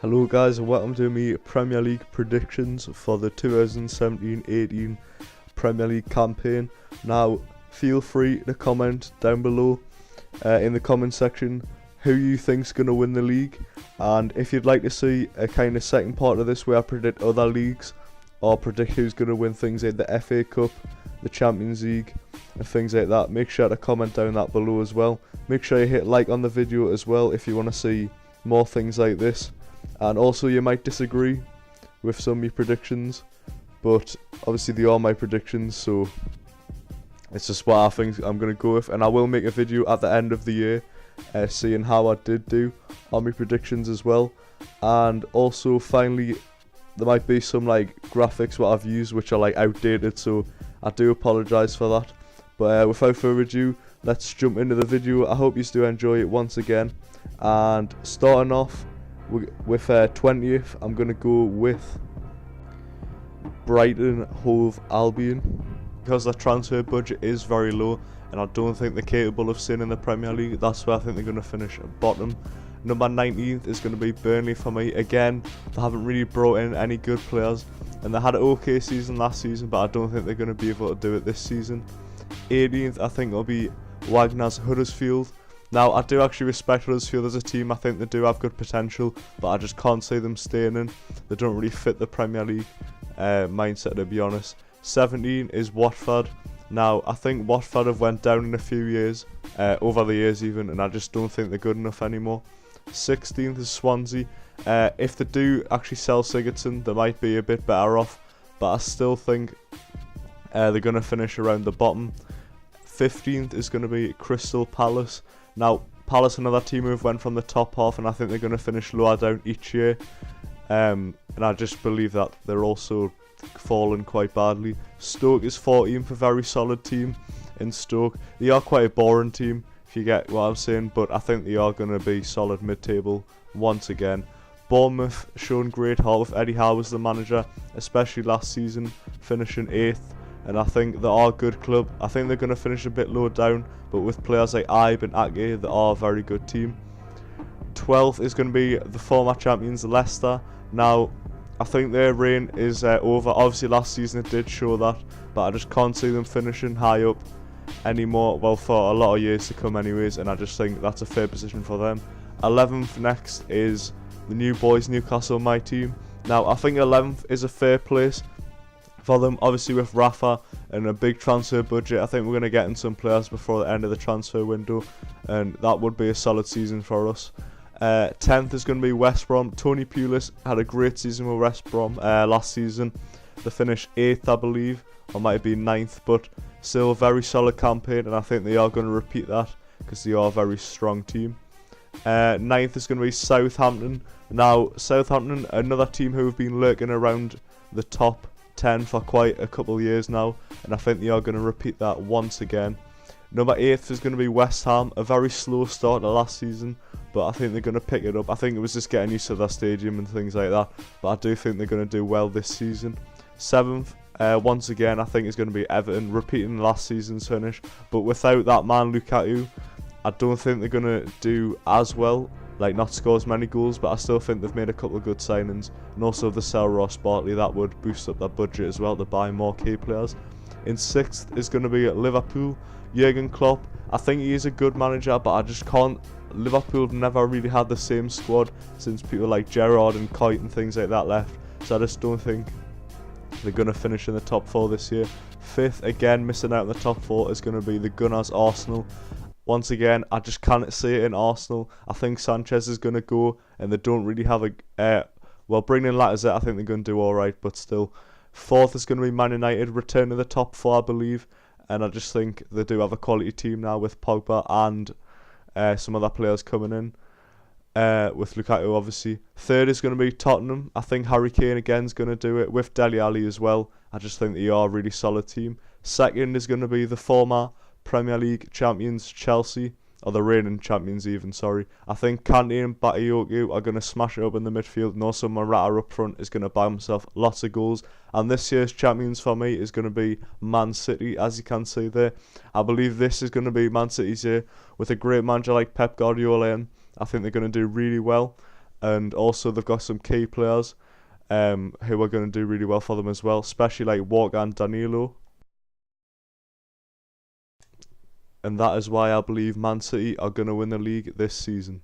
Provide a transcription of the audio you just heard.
Hello guys, and welcome to me Premier League predictions for the 2017-18 Premier League campaign. Now, feel free to comment down below in the comment section who you think's going to win the league, and if you'd like to see a kind of second part of this where I predict other leagues or predict who's going to win things like the FA Cup, the Champions League and things like that, make sure to comment down that below as well. Make sure you hit like on the video as well if you want to see more things like this. And also, you might disagree with some of your predictions, but obviously they are my predictions, so it's just what I think I'm going to go with. And I will make a video at the end of the year seeing how I did do on my predictions as well. And also, finally, there might be some like graphics what I've used which are like outdated, so I do apologise for that. But without further ado, let's jump into the video. I hope you do enjoy it once again. And starting off with 20th, I'm going to go with Brighton Hove Albion, because their transfer budget is very low and I don't think they're capable of staying in the Premier League. That's where I think they're going to finish at bottom. Number 19th is going to be Burnley for me. Again, they haven't really brought in any good players and they had an okay season last season, but I don't think they're going to be able to do it this season. 18th, I think it'll be Wagner's Huddersfield. Now, I do actually respect Huddersfield as a team. I think they do have good potential, but I just can't see them staying in. They don't really fit the Premier League mindset, to be honest. 17 is Watford. Now, I think Watford have went down in a few years, over the years even, and I just don't think they're good enough anymore. 16th is Swansea. If they do actually sell Sigurdsson, they might be a bit better off, but I still think they're going to finish around the bottom. 15th is going to be Crystal Palace. Now, Palace, another team who went from the top half, and I think they're going to finish lower down each year. And I just believe that they're also falling quite badly. Stoke is 14th, a very solid team in Stoke. They are quite a boring team, if you get what I'm saying, but I think they are going to be solid mid-table once again. Bournemouth showing great heart with Eddie Howe as the manager, especially last season, finishing 8th. And I think they are a good club. I think they're going to finish a bit low down, but with players like Ibe and Ake, they are a very good team. 12th is going to be the former champions Leicester. Now, I think their reign is over. Obviously, last season it did show that, but I just can't see them finishing high up anymore. Well, for a lot of years to come anyways, and I just think that's a fair position for them. 11th next is the new boys, Newcastle, my team. Now, I think 11th is a fair place for them, obviously with Rafa and a big transfer budget. I think we're going to get in some players before the end of the transfer window, and that would be a solid season for us. 10th is going to be West Brom. Tony Pulis had a great season with West Brom last season. They finished 8th, I believe, or might have been 9th, but still a very solid campaign, and I think they are going to repeat that because they are a very strong team. 9th is going to be Southampton. Now, Southampton, another team who have been lurking around the top 10 for quite a couple of years now, and I think they are going to repeat that once again. Number 8th is going to be West Ham. A very slow start to last season, but I think they're going to pick it up. I think it was just getting used to their stadium and things like that, but I do think they're going to do well this season. 7th, once again, I think it's going to be Everton, repeating last season's finish, but without that man Lukaku, I don't think they're going to do as well, like not score as many goals, but I still think they've made a couple of good signings, and also if they sell Ross Barkley, that would boost up their budget as well to buy more key players. In 6th is going to be Liverpool, Jurgen Klopp. I think he is a good manager, but I just can't. Liverpool have never really had the same squad since people like Gerrard and Coit and things like that left, so I just don't think they're going to finish in the top 4 this year. 5th, again missing out in the top 4, is going to be the Gunners Arsenal. Once again, I just can't see it in Arsenal. I think Sanchez is going to go, and they don't really have a... well, bringing in Lacazette, I think they're going to do alright, but still. 4th is going to be Man United, return to the top 4, I believe, and I just think they do have a quality team now with Pogba and some other players coming in, with Lukaku, obviously. 3rd is going to be Tottenham. I think Harry Kane again is going to do it, with Dele Alli as well. I just think they are a really solid team. 2nd is going to be the former Premier League champions Chelsea, or the reigning champions even, sorry. I think Kante and Bakayoko are going to smash it up in the midfield, and also Morata up front is going to buy himself lots of goals. And this year's champions for me is going to be Man City, as you can see there. I believe this is going to be Man City's year, with a great manager like Pep Guardiola in. I think they're going to do really well. and also they've got some key players who are going to do really well for them as well, especially like Walker and Danilo. And that is why I believe Man City are going to win the league this season.